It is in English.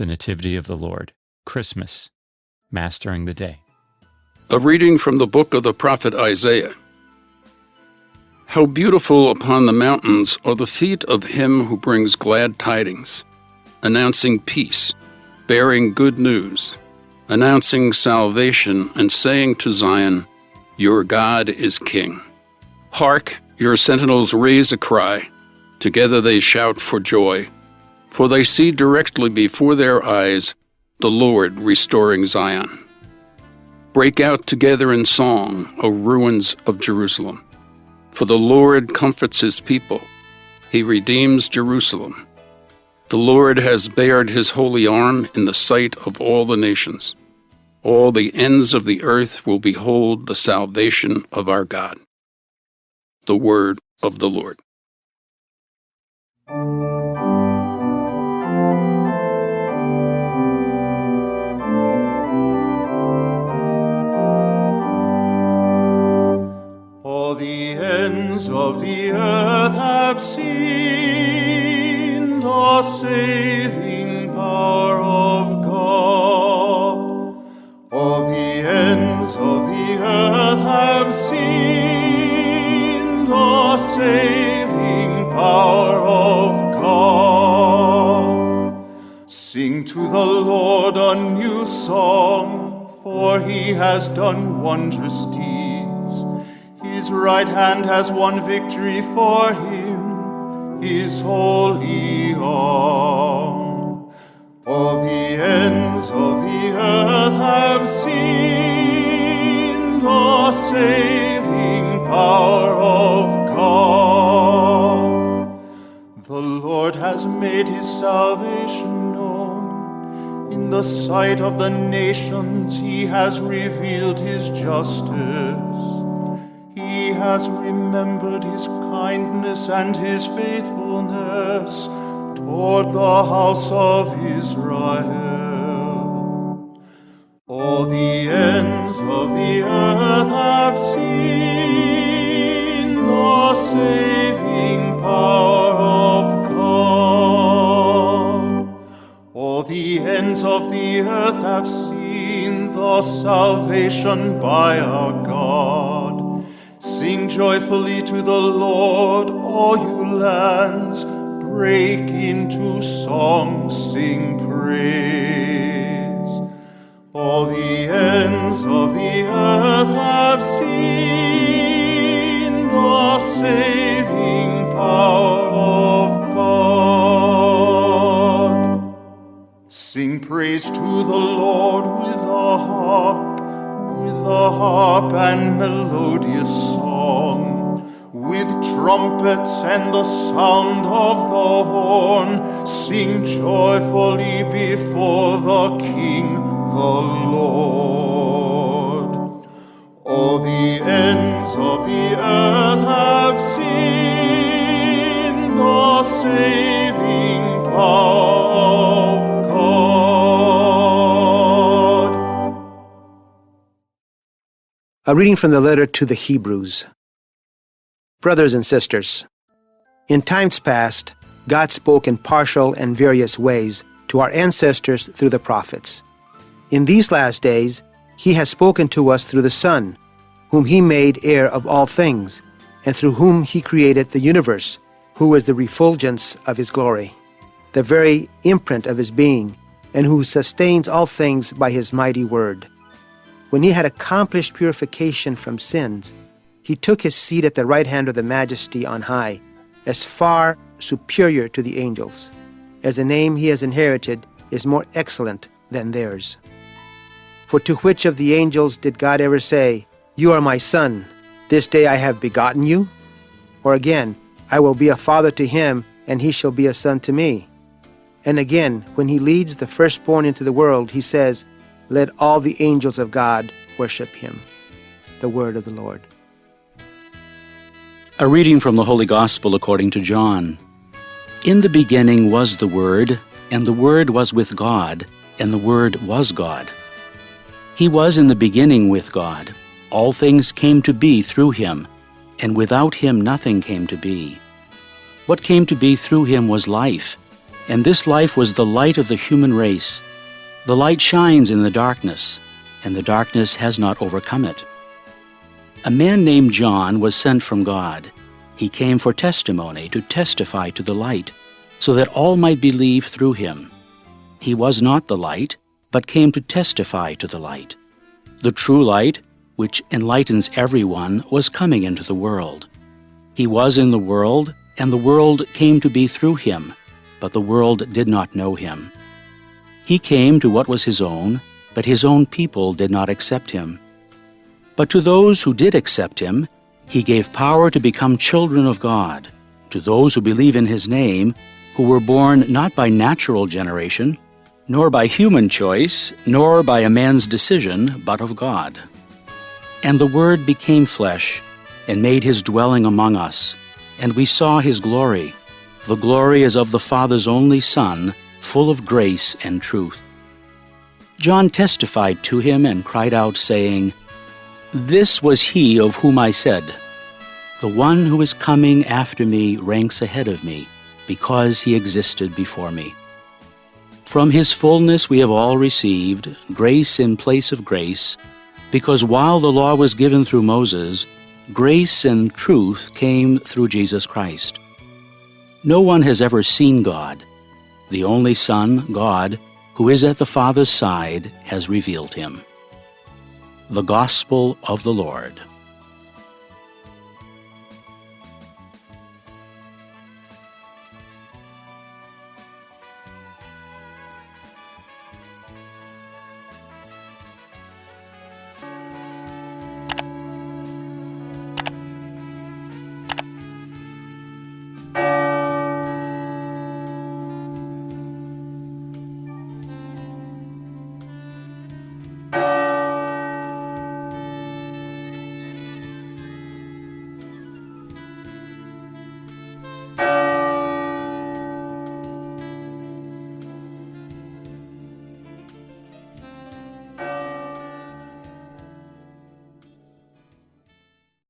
the Nativity of the Lord, Christmas, mastering the day. A reading from the book of the prophet Isaiah. How beautiful upon the mountains are the feet of him who brings glad tidings, announcing peace, bearing good news, announcing salvation, and saying to Zion, Your God is King. Hark, your sentinels raise a cry. Together they shout for joy, for they see directly before their eyes the Lord restoring Zion. Break out together in song, O ruins of Jerusalem. For the Lord comforts his people. He redeems Jerusalem. The Lord has bared his holy arm in the sight of all the nations. All the ends of the earth will behold the salvation of our God. The word of the Lord. All the ends of the earth have seen the saving power of God. All the ends of the earth have seen the saving power of God. Sing to the Lord a new song, for he has done wondrous deeds. His right hand has won victory for him, his holy arm. All the ends of the earth have seen the saving power of God. The Lord has made his salvation known. In the sight of the nations he has revealed his justice. He has remembered his kindness and his faithfulness toward the house of Israel. All the ends of the earth have seen the saving power of God. All the ends of the earth have seen the salvation by our God. Sing joyfully to the Lord, all you lands. Break into song, sing praise. All the ends of the earth have seen the saving power of God. Sing praise to the Lord with the harp and melodious song, with trumpets and the sound of the horn. Sing joyfully before the King, the Lord. All the ends of the earth have seen the saving power of God. A reading from the letter to the Hebrews. Brothers and sisters, in times past, God spoke in partial and various ways to our ancestors through the prophets. In these last days, he has spoken to us through the Son, whom he made heir of all things, and through whom he created the universe, who is the refulgence of his glory, the very imprint of his being, and who sustains all things by his mighty word. When he had accomplished purification from sins, he took his seat at the right hand of the Majesty on high, as far superior to the angels, as the name he has inherited is more excellent than theirs. For to which of the angels did God ever say, You are my son, this day I have begotten you? Or again, I will be a father to him, and he shall be a son to me. And again, when he leads the firstborn into the world, he says, Let all the angels of God worship him. The word of the Lord. A reading from the Holy Gospel according to John. In the beginning was the Word, and the Word was with God, and the Word was God. He was in the beginning with God. All things came to be through him, and without him nothing came to be. What came to be through him was life, and this life was the light of the human race. The light shines in the darkness, and the darkness has not overcome it. A man named John was sent from God. He came for testimony, to testify to the light, so that all might believe through him. He was not the light, but came to testify to the light. The true light, which enlightens everyone, was coming into the world. He was in the world, and the world came to be through him, but the world did not know him. He came to what was his own, but his own people did not accept him. But to those who did accept him, he gave power to become children of God, to those who believe in his name, who were born not by natural generation, nor by human choice, nor by a man's decision, but of God. And the Word became flesh, and made his dwelling among us, and we saw his glory. The glory is of the Father's only Son, full of grace and truth. John testified to him and cried out, saying, "This was he of whom I said, 'The one who is coming after me ranks ahead of me, because he existed before me.'" From his fullness we have all received grace in place of grace, because while the law was given through Moses, grace and truth came through Jesus Christ. No one has ever seen God. The only Son, God, who is at the Father's side, has revealed him. The Gospel of the Lord.